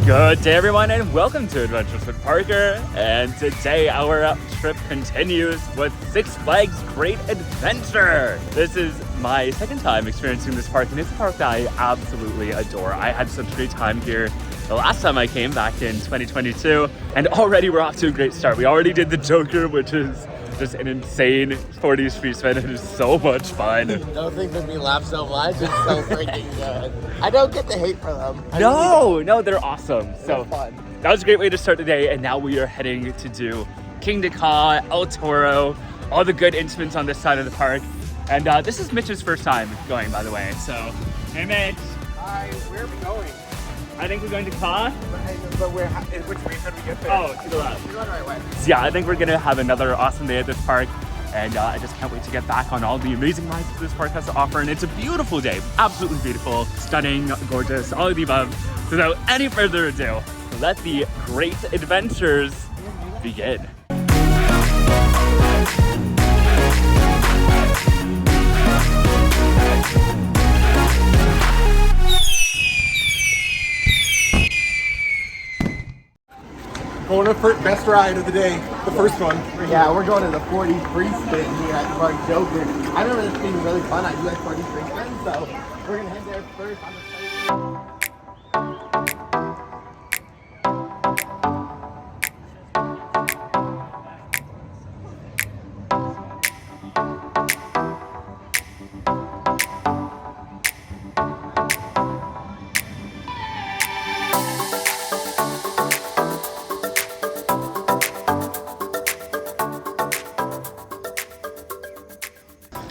Good day everyone and welcome to Adventures with Parker, and today our trip continues with Six Flags Great Adventure. This is my second time experiencing this park and it's a park that I absolutely adore. I had such a great time here the last time I came back in 2022 and already we're off to a great start. We already did the Joker, which is just an insane 40 street spin. It is so much fun. Don't think that we laugh so much. It's so freaking good. I don't get the hate for them. No, they're awesome. So fun. That was a great way to start the day, and now we are heading to do Kingda, El Toro, all the good Intamins on this side of the park. And this is Mitch's first time going, by the way. So, hey Mitch. Hi, where are we going? I think we're going to Ka. But which way should we get there? Oh, to the left. We're going the right way. So yeah, I think we're gonna have another awesome day at this park. And I just can't wait to get back on all the amazing rides that this park has to offer. And it's a beautiful day, absolutely beautiful, stunning, gorgeous, all of the above. So without any further ado, let the great adventures begin. Going to best ride of the day, the first one. Yeah, we're going to the 40 free spin here at Park Joker. I remember this being really fun. I do like 40 free spins, so we're going to head there first. I'm excited.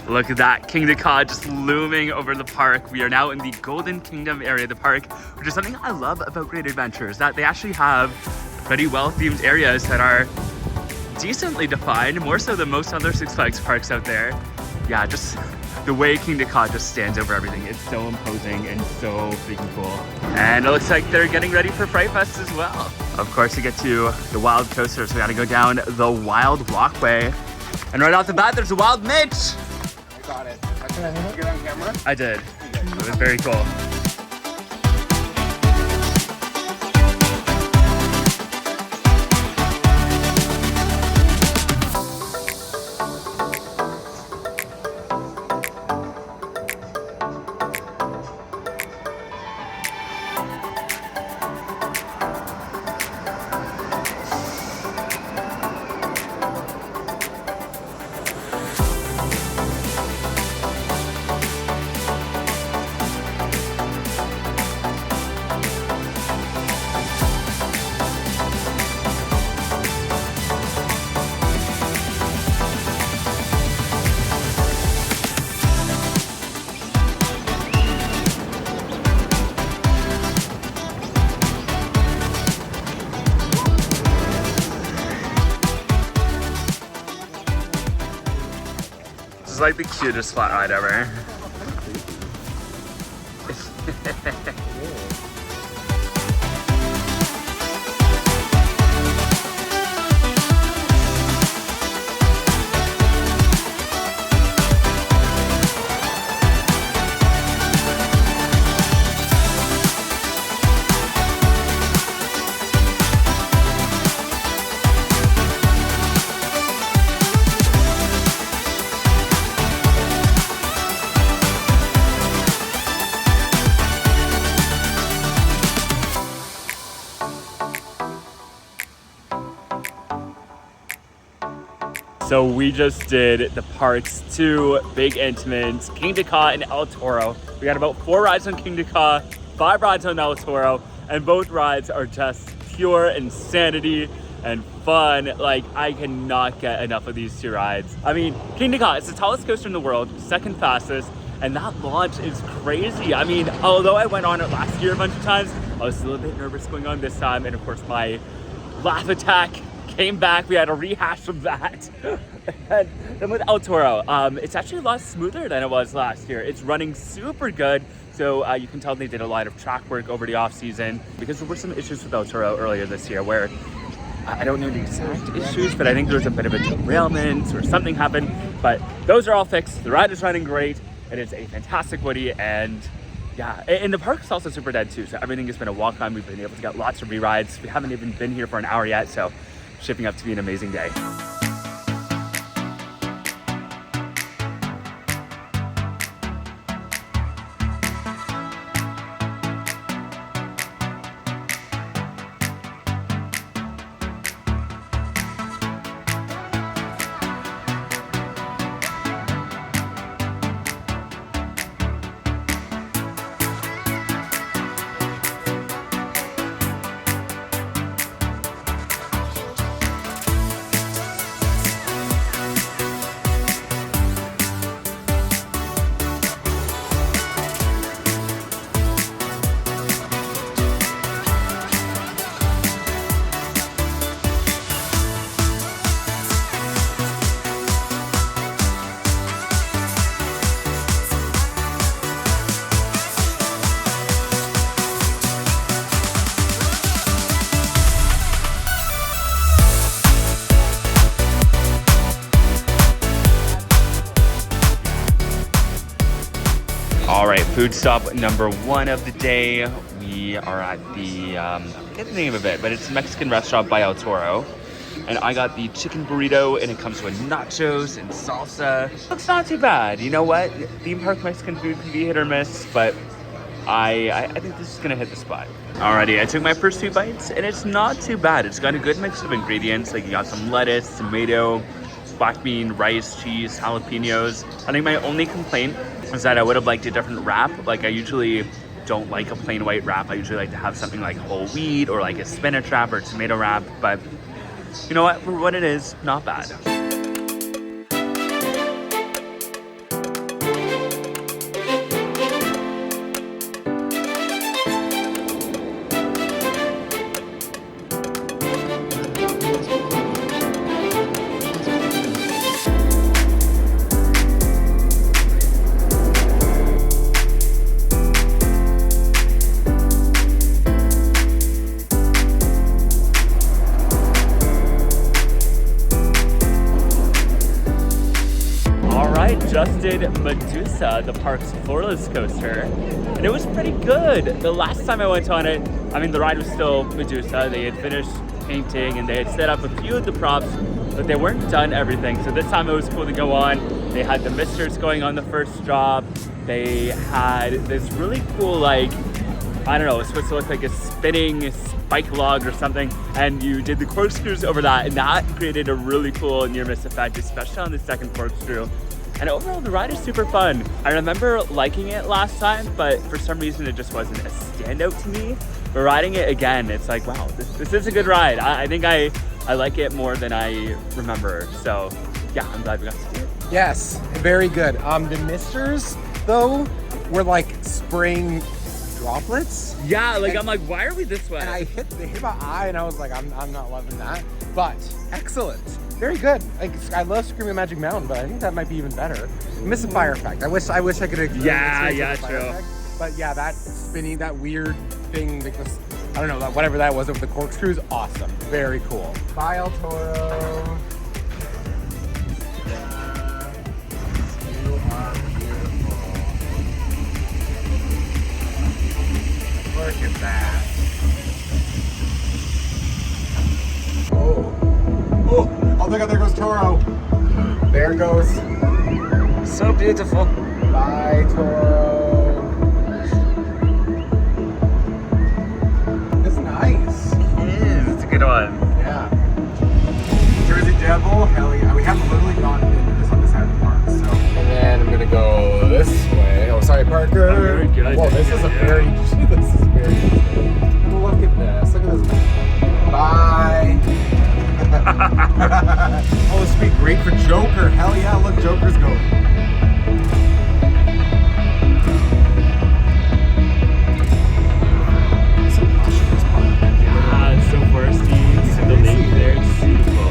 Look at that, Kingda just looming over the park. We are now in the Golden Kingdom area of the park, which is something I love about Great Adventures, that they actually have pretty well-themed areas that are decently defined, more so than most other Six Flags parks out there. Yeah, just the way Kingda just stands over everything. It's so imposing and so freaking cool. And it looks like they're getting ready for Fright Fest as well. Of course, to get to the Wild Coasters, we gotta go down the Wild Walkway. And right off the bat, there's a Wild Mitch. Got it. Did you get on camera? I did. It was very cool. This is like the cutest flat ride ever. So we just did the park's two big Intamins, Kingda and El Toro. We got about 4 rides on Kingda, 5 rides on El Toro, and both rides are just pure insanity and fun. Like, I cannot get enough of these 2 rides. I mean, Kingda is the tallest coaster in the world, second fastest, and that launch is crazy. I mean, although I went on it last year a bunch of times, I was a little bit nervous going on this time, and of course my laugh attack came back. We had a rehash of that. And then with El Toro, it's actually a lot smoother than it was last year. It's running super good. So you can tell they did a lot of track work over the off season, because there were some issues with El Toro earlier this year where I don't know the exact issues, but I think there was a bit of a derailment or something happened, but those are all fixed. The ride is running great. It is a fantastic Woody, and Yeah, and the park's also super dead too, so everything has been a walk-on. We've been able to get lots of re-rides. We haven't even been here for an hour yet, so shaping up to be an amazing day. All right, food stop number 1 of the day. We are at the, I forget the name of it, but it's a Mexican restaurant by El Toro. And I got the chicken burrito, and it comes with nachos and salsa. Looks not too bad. You know what? Theme park Mexican food can be hit or miss, but I think this is gonna hit the spot. Alrighty, I took my first 2 bites, and it's not too bad. It's got a good mix of ingredients. Like you got some lettuce, tomato, black bean, rice, cheese, jalapenos. I think my only complaint is that I would have liked a different wrap. Like I usually don't like a plain white wrap. I usually like to have something like whole wheat or like a spinach wrap or tomato wrap. But you know what? For what it is, not bad. Just did Medusa, the park's floorless coaster, and it was pretty good. The last time I went on it, I mean, the ride was still Medusa. They had finished painting and they had set up a few of the props, but they weren't done everything. So this time it was cool to go on. They had the misters going on the first drop. They had this really cool, like, I don't know, it's supposed to look like a spinning spike log or something, and you did the corkscrews over that, and that created a really cool near-miss effect, especially on the second corkscrew. And overall, the ride is super fun. I remember liking it last time, but for some reason, it just wasn't a standout to me. But riding it again, it's like, wow, this is a good ride. I think I like it more than I remember. So yeah, I'm glad we got to do it. Yes, very good. The misters, though, were like spraying droplets. Yeah, like I'm like, why are we this way? And they hit my eye, and I was like, I'm not loving that. But excellent. Very good. I love Screaming Magic Mountain, but I think that might be even better. Miss a fire effect. I wish I could have. Yeah, true. Effect. But yeah, that spinning, that weird thing, like this, I don't know, whatever that was with the corkscrews, awesome. Very cool. Bye, El Toro. You are beautiful. Look at that. Oh, look out, there goes Toro. There goes. So beautiful. Bye, Toro. It's nice. It is. It's a good one. Yeah. Jersey Devil, hell yeah. We haven't literally gotten into this on this side of the park, so. And then I'm gonna go this way. Oh, sorry, Parker. Oh, very good. Whoa, this is a very, this is very good. Look at this. Look at this. Bye. Oh, this would be great for Joker. Hell yeah, look, Joker's going. Yeah, it's so foresty. See the lake there, it's beautiful.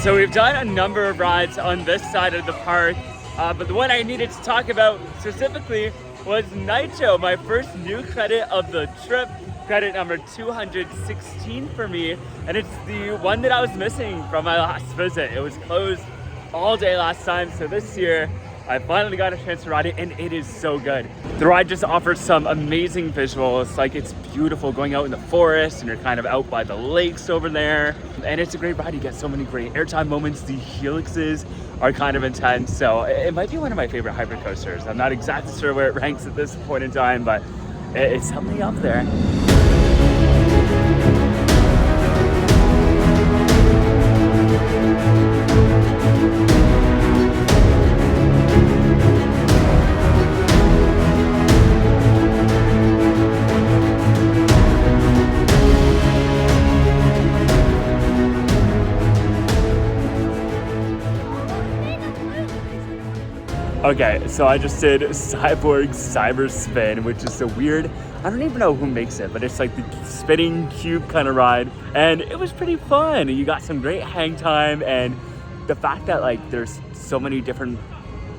So we've done a number of rides on this side of the park, but the one I needed to talk about specifically was Nitro, my first new credit of the trip. Credit number 216 for me, and it's the one that I was missing from my last visit. It was closed all day last time, so this year I finally got a chance to ride it, and it is so good. The ride just offers some amazing visuals. Like, it's beautiful going out in the forest, and you're kind of out by the lakes over there. And it's a great ride. You get so many great airtime moments. The helixes are kind of intense, so it might be one of my favorite hybrid coasters. I'm not exactly sure where it ranks at this point in time, but it's definitely up there. Okay, so I just did Cyborg Cyber Spin, which is a weird, I don't even know who makes it, but it's like the spinning cube kind of ride, and it was pretty fun. You got some great hang time, and the fact that like there's so many different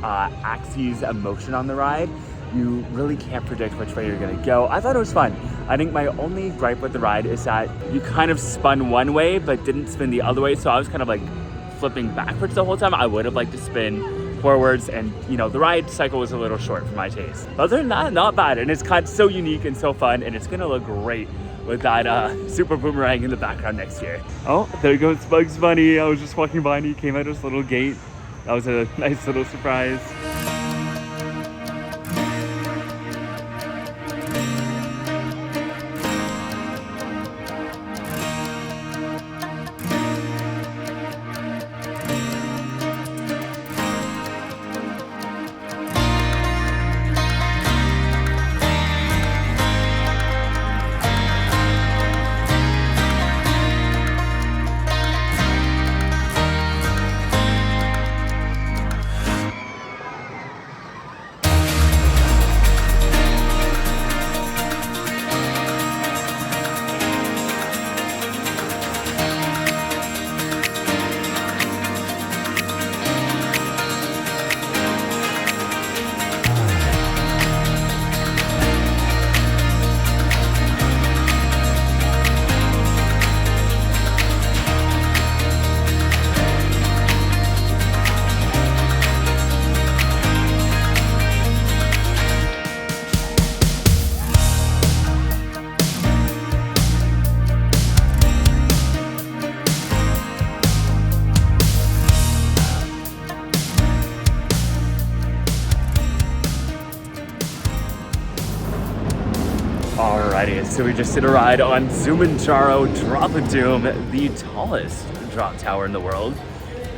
axes of motion on the ride, you really can't predict which way you're gonna go. I thought it was fun. I think my only gripe with the ride is that you kind of spun one way, but didn't spin the other way, so I was kind of like flipping backwards the whole time. I would have liked to spin forwards, and you know, the ride cycle was a little short for my taste. Other than that, not bad, and it's kind of so unique and so fun, and it's gonna look great with that super boomerang in the background next year. Oh, there goes Bugs Bunny. I was just walking by and he came out of this little gate. That was a nice little surprise. Alrighty, so we just did a ride on Zumanjaro Drop of Doom, the tallest drop tower in the world.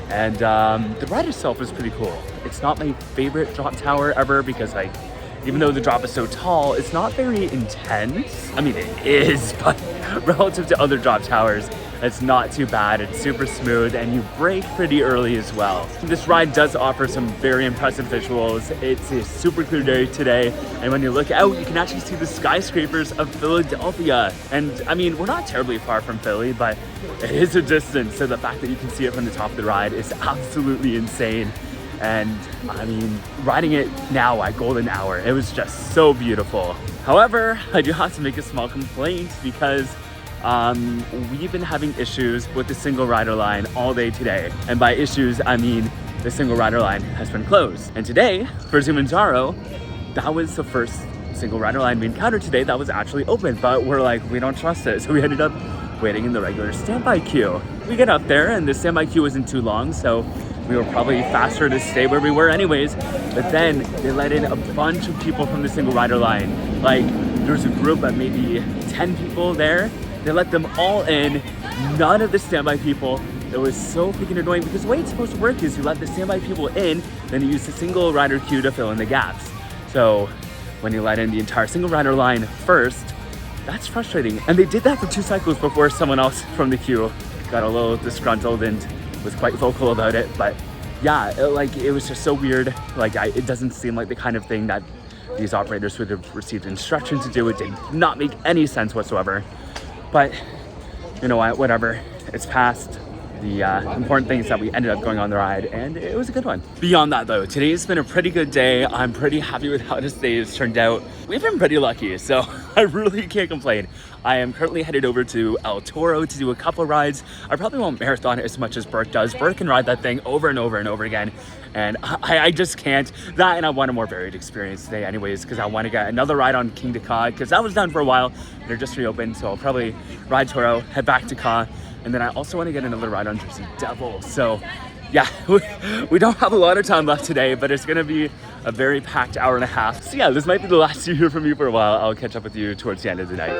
And the ride itself is pretty cool. It's not my favorite drop tower ever because, like, even though the drop is so tall, it's not very intense. I mean, it is, but relative to other drop towers, it's not too bad. It's super smooth, and you brake pretty early as well. This ride does offer some very impressive visuals. It's a super clear day today, and when you look out, you can actually see the skyscrapers of Philadelphia. And I mean, we're not terribly far from Philly, but it is a distance, so the fact that you can see it from the top of the ride is absolutely insane. And I mean, riding it now at golden hour, it was just so beautiful. However, I do have to make a small complaint because we've been having issues with the single rider line all day today. And by issues, I mean the single rider line has been closed. And today, for Zumanjaro, that was the first single rider line we encountered today that was actually open, but we're like, we don't trust it. So we ended up waiting in the regular standby queue. We get up there and the standby queue wasn't too long, so we were probably faster to stay where we were anyways. But then they let in a bunch of people from the single rider line. Like, there was a group of maybe 10 people there. They let them all in, none of the standby people. It was so freaking annoying because the way it's supposed to work is you let the standby people in, then you use the single rider queue to fill in the gaps. So when you let in the entire single rider line first, that's frustrating. And they did that for 2 cycles before someone else from the queue got a little disgruntled and was quite vocal about it. But yeah, it was just so weird. Like, it doesn't seem like the kind of thing that these operators would have received instruction to do. It did not make any sense whatsoever. But you know what, whatever, it's past. the important things that we ended up going on the ride, and it was a good one. Beyond that though, today's been a pretty good day. I'm pretty happy with how this day has turned out. We've been pretty lucky, so I really can't complain. I am currently headed over to El Toro to do a couple rides. I probably won't marathon it as much as Burke does. Burke can ride that thing over and over and over again, and I just can't. That, and I want a more varied experience today anyways, because I want to get another ride on Kingda, because that was done for a while. They're just reopened, so I'll probably ride Toro, head back to Ka, and then I also want to get another ride on Jersey Devil. So yeah, we don't have a lot of time left today, but it's gonna be a very packed hour and a half. So yeah, this might be the last you hear from me for a while. I'll catch up with you towards the end of the night.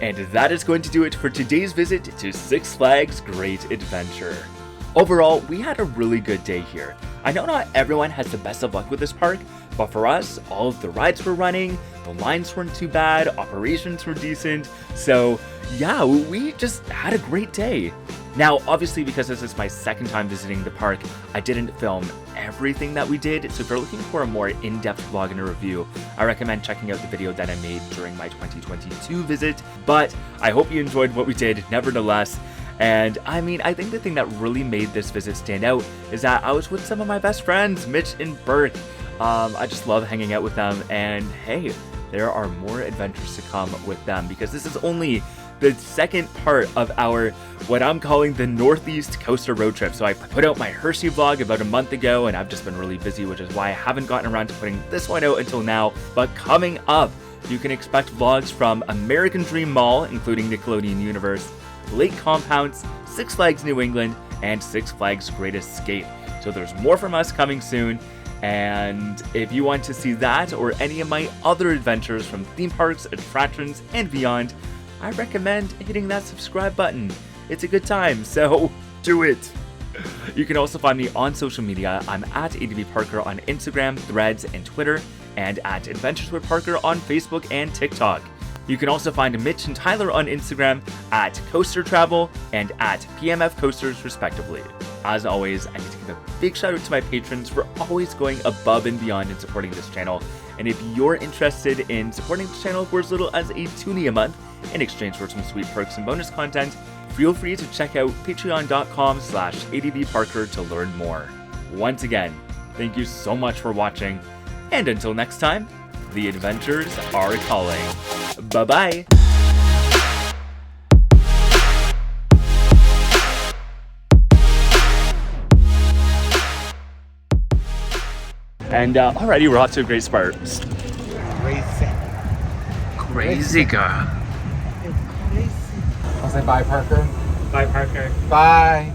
And that is going to do it for today's visit to Six Flags Great Adventure. Overall, we had a really good day here. I know not everyone has the best of luck with this park, but for us, all of the rides were running, the lines weren't too bad, operations were decent, so yeah, we just had a great day. Now, obviously, because this is my second time visiting the park, I didn't film everything that we did, so if you're looking for a more in-depth vlog and a review, I recommend checking out the video that I made during my 2022 visit, but I hope you enjoyed what we did nevertheless. And I mean, I think the thing that really made this visit stand out is that I was with some of my best friends, Mitch and Burke. I just love hanging out with them, and hey, there are more adventures to come with them, because this is only the second part of our, what I'm calling the Northeast Coaster road trip. So I put out my Hershey vlog about a month ago, and I've just been really busy, which is why I haven't gotten around to putting this one out until now. But coming up, you can expect vlogs from American Dream Mall, including Nickelodeon Universe, Lake Compounce, Six Flags New England, and Six Flags Great Escape. So there's more from us coming soon, and if you want to see that or any of my other adventures from theme parks, attractions, and beyond, I recommend hitting that subscribe button. It's a good time, so do it. You can also find me on social media. I'm at ADB Parker on Instagram, Threads, and Twitter, and at Adventures with Parker on Facebook and TikTok. You can also find Mitch and Tyler on Instagram at Coaster Travel and at PMF Coasters respectively. As always, I need to give a big shout out to my patrons for always going above and beyond in supporting this channel. And if you're interested in supporting the channel for as little as a $2 a month in exchange for some sweet perks and bonus content, feel free to check out patreon.com/ADBParker to learn more. Once again, thank you so much for watching, and until next time, the adventures are calling. Bye-bye! And already we're off to a great start. Crazy girl. I'll say bye, Parker. Bye, Parker. Bye.